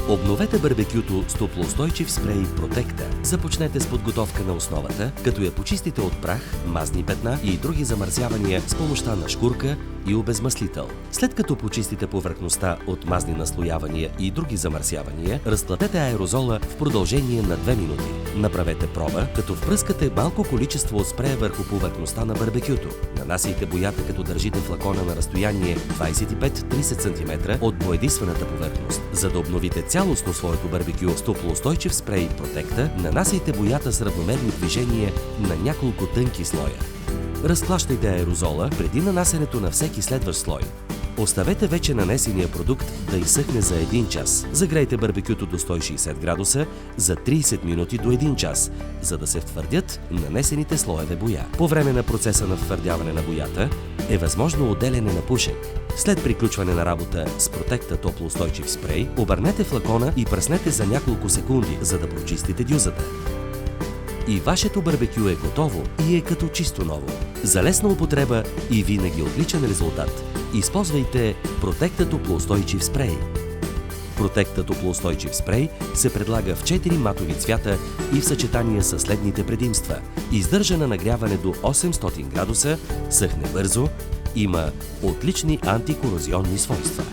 Обновете барбекюто с топлоустойчив спрей Протекта. Започнете с подготовка на основата, като я почистите от прах, мазни петна и други замърсявания с помощта на шкурка и обезмаслител. След като почистите повърхността от мазни наслоявания и други замърсявания, разтлапете аерозола в продължение на 2 минути. Направете проба, като впръскате малко количество от спрея върху повърхността на барбекюто. Нанасяйте боята, като държите флакона на разстояние 25-30 см от боядисваната повърхност. За да обновите цялостно своето барбекю с топлоустойчив спрей Протекта, нанасяйте боята с равномерни движения на няколко тънки слоя. Разклащайте аерозола преди нанасянето на всеки следващ слой. Оставете вече нанесения продукт да изсъхне за 1 час. Загрейте барбекюто до 160 градуса за 30 минути до 1 час, за да се втвърдят нанесените слоеве боя. По време на процеса на втвърдяване на боята е възможно отделяне на пушек. След приключване на работа с Протекта топлоустойчив спрей, обърнете флакона и пръснете за няколко секунди, за да прочистите дюзата. И вашето барбекю е готово и е като чисто ново. За лесна употреба и винаги отличен резултат, използвайте Протекта топлоустойчив спрей. Протекта топлоустойчив спрей се предлага в 4 матови цвята и в съчетание с следните предимства. Издържа на нагряване до 800 градуса, съхне бързо, има отлични антикорозионни свойства.